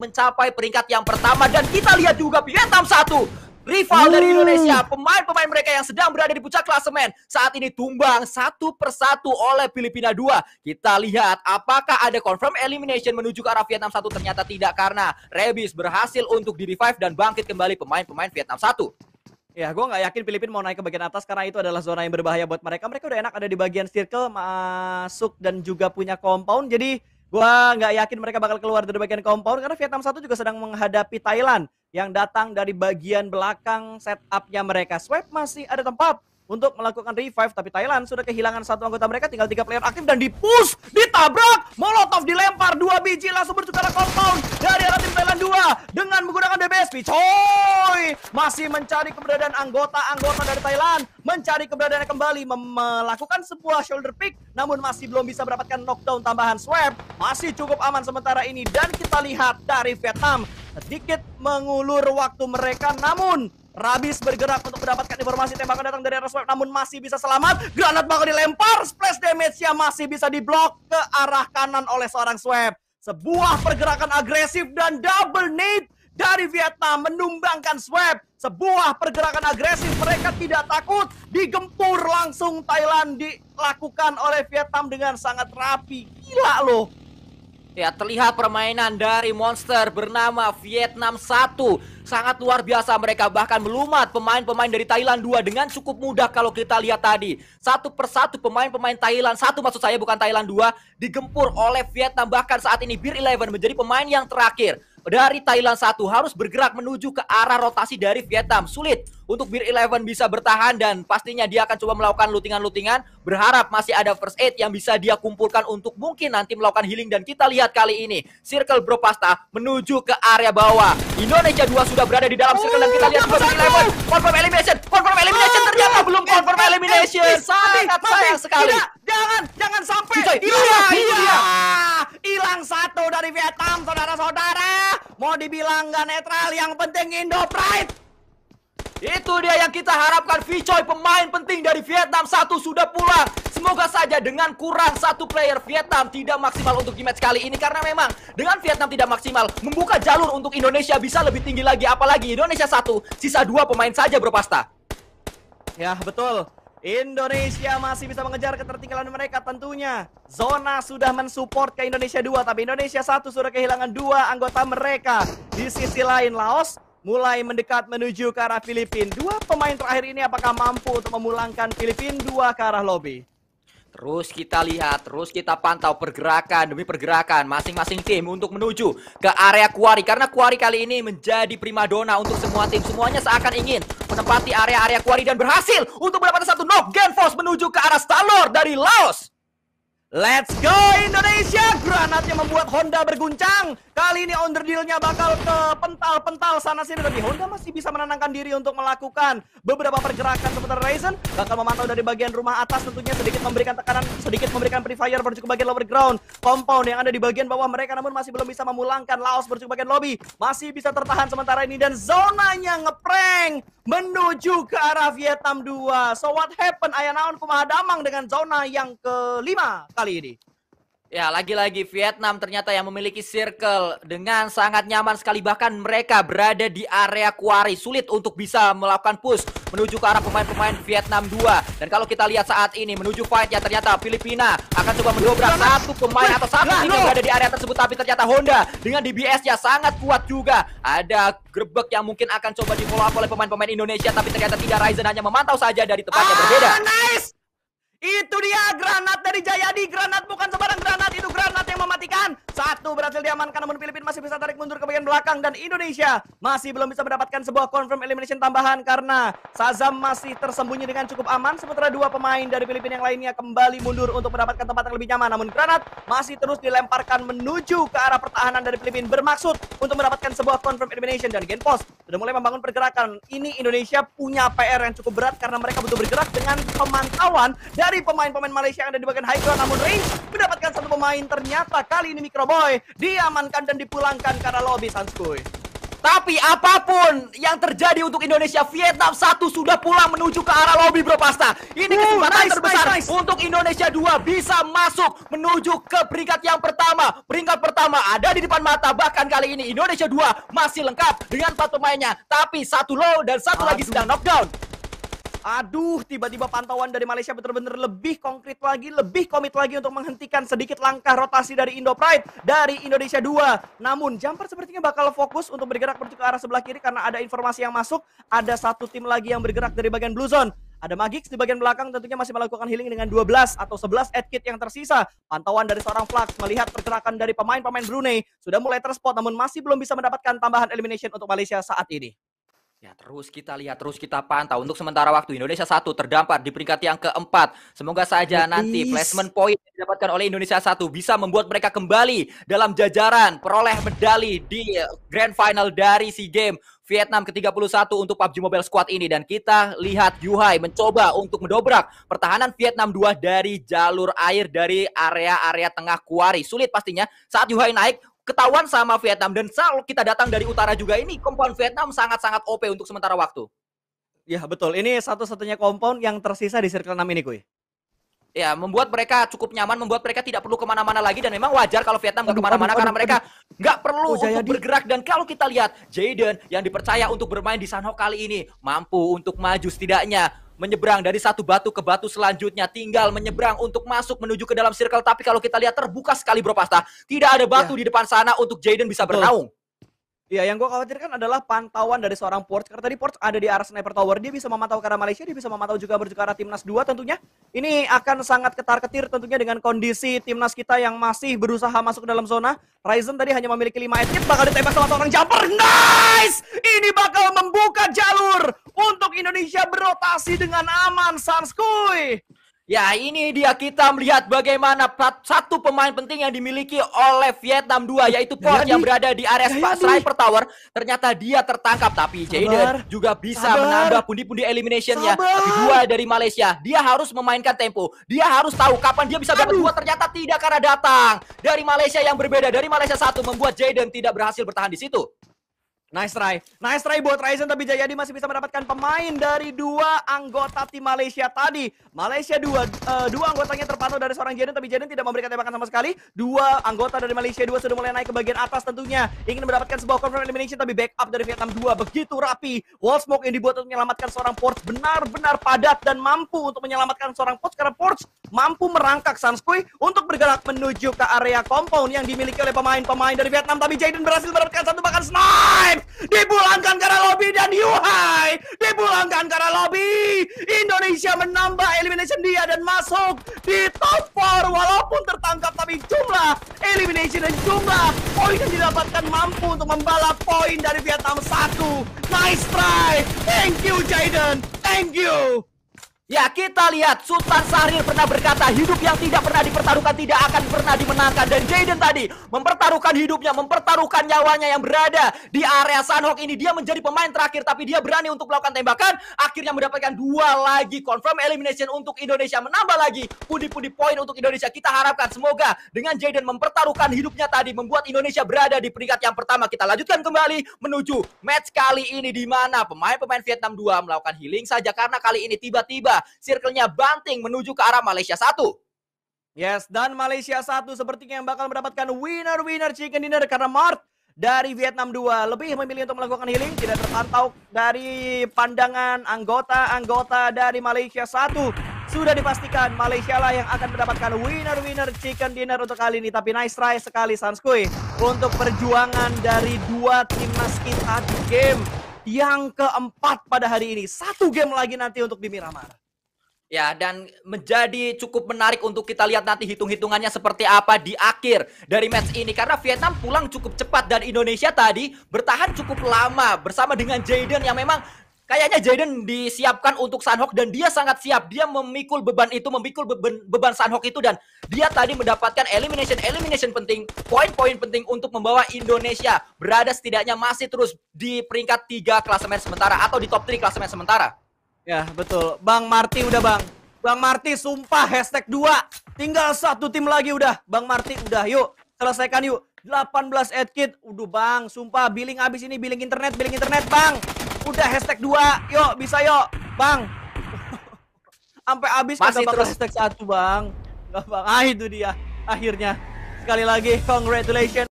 mencapai peringkat yang pertama. Dan kita lihat juga Vietnam 1, rival dari Indonesia, pemain-pemain mereka yang sedang berada di puncak klasemen saat ini tumbang satu persatu oleh Filipina 2. Kita lihat apakah ada confirm elimination menuju ke arah Vietnam 1. Ternyata tidak, karena Rebis berhasil untuk di-revive dan bangkit kembali pemain-pemain Vietnam 1. Ya, gue nggak yakin Filipina mau naik ke bagian atas karena itu adalah zona yang berbahaya buat mereka. Mereka udah enak ada di bagian circle, masuk dan juga punya compound. Jadi gue nggak yakin mereka bakal keluar dari bagian compound karena Vietnam 1 juga sedang menghadapi Thailand yang datang dari bagian belakang setupnya mereka. Swap masih ada tempat untuk melakukan revive, tapi Thailand sudah kehilangan satu anggota mereka, tinggal 3 player aktif dan di-push, ditabrak, Molotov dilempar, 2 biji langsung bertukar compound dari arah tim Thailand 2 dengan menggunakan DBSP. Coy, masih mencari keberadaan anggota-anggota dari Thailand, mencari keberadaannya kembali, melakukan sebuah shoulder pick, namun masih belum bisa mendapatkan knockdown tambahan. Swap masih cukup aman sementara ini, dan kita lihat dari Vietnam sedikit mengulur waktu mereka, namun Rabis bergerak untuk mendapatkan informasi tembakan datang dari arah Swap, namun masih bisa selamat. Granat bakal dilempar, splash damage-nya masih bisa diblok ke arah kanan oleh seorang Swap. Sebuah pergerakan agresif dan double nade dari Vietnam menumbangkan Swap. Sebuah pergerakan agresif, mereka tidak takut, digempur langsung Thailand, dilakukan oleh Vietnam dengan sangat rapi. Gila loh. Ya, terlihat permainan dari monster bernama Vietnam 1. Sangat luar biasa, mereka bahkan melumat pemain-pemain dari Thailand 2 dengan cukup mudah. Kalau kita lihat tadi, satu persatu pemain-pemain Thailand 1, maksud saya bukan Thailand 2, digempur oleh Vietnam. Bahkan saat ini Beer 11 menjadi pemain yang terakhir dari Thailand 1 harus bergerak menuju ke arah rotasi dari Vietnam. Sulit untuk Beer 11 bisa bertahan, dan pastinya dia akan coba melakukan lootingan-lootingan, berharap masih ada first aid yang bisa dia kumpulkan untuk mungkin nanti melakukan healing. Dan kita lihat kali ini Circle Bro Pasta menuju ke area bawah. Indonesia 2 sudah berada di dalam circle, dan kita lihat juga Beer 11 confirm elimination, ternyata belum confirm elimination. Sangat sayang sekali. Jangan sampai hilang satu dari Vietnam, saudara-saudara. Mau dibilang nggak netral, yang penting Indo Pride. Itu dia yang kita harapkan. Vicoy, pemain penting dari Vietnam 1 sudah pulang. Semoga saja dengan kurang satu player Vietnam tidak maksimal untuk di match kali ini, karena memang dengan Vietnam tidak maksimal membuka jalur untuk Indonesia bisa lebih tinggi lagi. Apalagi Indonesia 1 sisa 2 pemain saja, Bro Pasta. Ya, betul. Indonesia masih bisa mengejar ketertinggalan mereka tentunya. Zona sudah mensupport ke Indonesia 2, tapi Indonesia 1 sudah kehilangan 2 anggota mereka. Di sisi lain, Laos mulai mendekat menuju ke arah Filipina. 2 pemain terakhir ini apakah mampu untuk memulangkan Filipina 2 ke arah lobby? Terus kita lihat, terus kita pantau pergerakan demi pergerakan masing-masing tim untuk menuju ke area Quarry. Karena Quarry kali ini menjadi primadona untuk semua tim. Semuanya seakan ingin menempati area-area Quarry dan berhasil untuk mendapatkan satu knock. Genforce menuju ke arah Star-Lord dari Laos. Let's go Indonesia! Granatnya membuat Honda berguncang. Kali ini Underdeal-nya bakal ke pental-pental sana-sini, tapi Honda masih bisa menenangkan diri untuk melakukan beberapa pergerakan. Sementara Ryzen bakal memantau dari bagian rumah atas, tentunya sedikit memberikan tekanan, sedikit memberikan pre-fire menuju ke bagian lower ground. Compound yang ada di bagian bawah mereka namun masih belum bisa memulangkan. Laos menuju ke bagian lobby, masih bisa tertahan sementara ini, dan zonanya ngeprank menuju ke arah Vietnam 2. So what happened? Aya naon kumaha damang dengan zona yang kelima kali ini. Ya, lagi-lagi Vietnam ternyata yang memiliki circle dengan sangat nyaman sekali. Bahkan mereka berada di area Quarry. Sulit untuk bisa melakukan push menuju ke arah pemain-pemain Vietnam 2. Dan kalau kita lihat saat ini menuju fight ya, ternyata Filipina akan coba mendobrak satu pemain atau satu tim yang berada di area tersebut. Tapi ternyata Honda dengan DBS-nya sangat kuat juga. Ada grebek yang mungkin akan coba di follow up oleh pemain-pemain Indonesia. Tapi ternyata tidak, Ryzen hanya memantau saja dari tempat yang berbeda. Nice! Itu dia granat dari Jayadi. Granat bukan sembarang granat, itu granat yang mematikan. Satu berhasil diamankan, namun Filipina masih bisa tarik mundur ke bagian belakang, dan Indonesia masih belum bisa mendapatkan sebuah confirm elimination tambahan karena Shazam masih tersembunyi dengan cukup aman. Sementara 2 pemain dari Filipina yang lainnya kembali mundur untuk mendapatkan tempat yang lebih nyaman. Namun granat masih terus dilemparkan menuju ke arah pertahanan dari Filipina, bermaksud untuk mendapatkan sebuah confirm elimination. Dan Genpost sudah mulai membangun pergerakan. Ini Indonesia punya PR yang cukup berat karena mereka butuh bergerak dengan pemantauan dari pemain-pemain Malaysia yang ada di bagian high ground. Namun Range mendapatkan satu pemain, ternyata kali ini Microboy diamankan dan dipulangkan ke arah lobby Sanskuy. Tapi apapun yang terjadi untuk Indonesia, Vietnam 1 sudah pulang menuju ke arah lobby Bro Pasta. Ini kesempatan terbesar untuk Indonesia 2 bisa masuk menuju ke peringkat yang pertama. Peringkat pertama ada di depan mata. Bahkan kali ini Indonesia 2 masih lengkap dengan 4 pemainnya. Tapi satu low dan satu lagi sedang knockdown. Aduh, tiba-tiba pantauan dari Malaysia benar-benar lebih konkret lagi, lebih komit lagi untuk menghentikan sedikit langkah rotasi dari Indo Pride dari Indonesia 2. Namun, Jumper sepertinya bakal fokus untuk bergerak menuju ke arah sebelah kiri karena ada informasi yang masuk. Ada satu tim lagi yang bergerak dari bagian Blue Zone. Ada Magix di bagian belakang tentunya masih melakukan healing dengan 12 atau 11 aid kit yang tersisa. Pantauan dari seorang Flux melihat pergerakan dari pemain-pemain Brunei sudah mulai terspot namun masih belum bisa mendapatkan tambahan elimination untuk Malaysia saat ini. Ya terus kita lihat, terus kita pantau. Untuk sementara waktu Indonesia 1 terdampar di peringkat yang keempat. Semoga saja nanti placement point yang didapatkan oleh Indonesia 1 bisa membuat mereka kembali dalam jajaran peroleh medali di Grand Final dari SEA Games Vietnam ke-31 untuk PUBG Mobile Squad ini. Dan kita lihat Yuhai mencoba untuk mendobrak pertahanan Vietnam 2 dari jalur air dari area-area tengah Kuari. Sulit pastinya saat Yuhai naik, ketahuan sama Vietnam. Dan kalau kita datang dari utara juga, ini compound Vietnam sangat-sangat OP untuk sementara waktu. Ya betul, ini satu-satunya compound yang tersisa di circle 6 ini Kuy. Ya, membuat mereka cukup nyaman, membuat mereka tidak perlu kemana-mana lagi. Dan memang wajar kalau Vietnam nggak kemana-mana karena mereka nggak perlu untuk bergerak. Dan kalau kita lihat, Jaden yang dipercaya untuk bermain di Sanhok kali ini mampu untuk maju setidaknya menyeberang dari satu batu ke batu selanjutnya, tinggal menyeberang untuk masuk menuju ke dalam circle. Tapi kalau kita lihat terbuka sekali Bro Pasta, tidak ada batu di depan sana untuk Jaden bisa bernaung. Iya, yang gue khawatirkan adalah pantauan dari seorang Porch. Karena tadi Porch ada di arah Sniper Tower. Dia bisa memantau ke arah Malaysia, dia bisa memantau juga menuju ke arah Timnas 2 tentunya. Ini akan sangat ketar-ketir tentunya dengan kondisi Timnas kita yang masih berusaha masuk ke dalam zona. Ryzen tadi hanya memiliki 5 hit, bakal ditembak sama seorang Jumper. Nice! Ini bakal membuka jalur untuk Indonesia berotasi dengan aman, Sanskuy. Ya, ini dia kita melihat bagaimana satu pemain penting yang dimiliki oleh Vietnam 2, yaitu Porch yang berada di area Sniper Tower. Ternyata dia tertangkap, tapi Jaden juga bisa menambah pundi-pundi eliminationnya. Tapi 2 dari Malaysia, dia harus memainkan tempo. Dia harus tahu kapan dia bisa dapat 2, ternyata tidak karena datang dari Malaysia yang berbeda. Dari Malaysia 1 membuat Jaden tidak berhasil bertahan di situ. Nice try buat Ryzen, tapi Jayadi masih bisa mendapatkan pemain dari 2 anggota tim Malaysia tadi. Malaysia 2 anggotanya terpantau dari seorang Jaden, tapi Jaden tidak memberikan tembakan sama sekali. 2 anggota dari Malaysia 2 sudah mulai naik ke bagian atas tentunya. Ingin mendapatkan sebuah confirm elimination, tapi backup dari Vietnam 2 begitu rapi. Wall smoke yang dibuat untuk menyelamatkan seorang Porch benar-benar padat dan mampu untuk menyelamatkan seorang Porch, karena Porch mampu merangkak Sanskuy untuk bergerak menuju ke area compound yang dimiliki oleh pemain-pemain dari Vietnam. Tapi Jaden berhasil mendapatkan satu bahkan snipe. Dipulangkan ke arah lobby dan Yuhai dipulangkan ke arah lobby. Indonesia menambah elimination dia dan masuk di top 4 walaupun tertangkap, tapi jumlah elimination dan jumlah poin yang didapatkan mampu untuk membalap poin dari Vietnam 1. Nice try. Thank you Jaden. Thank you. Ya, kita lihat Sultan Syahrir pernah berkata, hidup yang tidak pernah dipertaruhkan tidak akan pernah dimenangkan. Dan Jaden tadi mempertaruhkan hidupnya, mempertaruhkan nyawanya yang berada di area Sanhok ini. Dia menjadi pemain terakhir, tapi dia berani untuk melakukan tembakan. Akhirnya mendapatkan 2 lagi confirm elimination untuk Indonesia. Menambah lagi pundi-pundi poin untuk Indonesia. Kita harapkan semoga dengan Jaden mempertaruhkan hidupnya tadi membuat Indonesia berada di peringkat yang pertama. Kita lanjutkan kembali menuju match kali ini, di mana pemain-pemain Vietnam 2 melakukan healing saja karena kali ini tiba-tiba circle-nya banting menuju ke arah Malaysia 1. Yes, dan Malaysia 1 sepertinya yang bakal mendapatkan winner chicken dinner karena Mart dari Vietnam 2 lebih memilih untuk melakukan healing. Tidak terpantau dari pandangan anggota-anggota dari Malaysia 1. Sudah dipastikan Malaysia lah yang akan mendapatkan winner chicken dinner untuk kali ini. Tapi nice try sekali Sanskuy untuk perjuangan dari 2 timnas kita di game yang keempat pada hari ini. 1 game lagi nanti untuk di Miramar. Ya, dan menjadi cukup menarik untuk kita lihat nanti hitung-hitungannya seperti apa di akhir dari match ini. Karena Vietnam pulang cukup cepat dan Indonesia tadi bertahan cukup lama bersama dengan Jaden yang memang kayaknya Jaden disiapkan untuk Sanhok dan dia sangat siap. Dia memikul beban itu, memikul beban Sanhok itu, dan dia tadi mendapatkan elimination penting, poin-poin penting untuk membawa Indonesia berada setidaknya masih terus di peringkat 3 klasemen sementara atau di top 3 klasemen sementara. Ya betul, Bang Marty udah Bang. Bang Marty sumpah #2. Tinggal 1 tim lagi udah. Bang Marty udah, yuk selesaikan yuk. 18 edkit. Udah bang, sumpah billing abis ini, billing internet bang. Udah hashtag 2, yuk bisa yuk bang. Sampai habis Masih kagak bakal terus. hashtag 1 bang. Gak bang, itu dia akhirnya. Sekali lagi congratulations.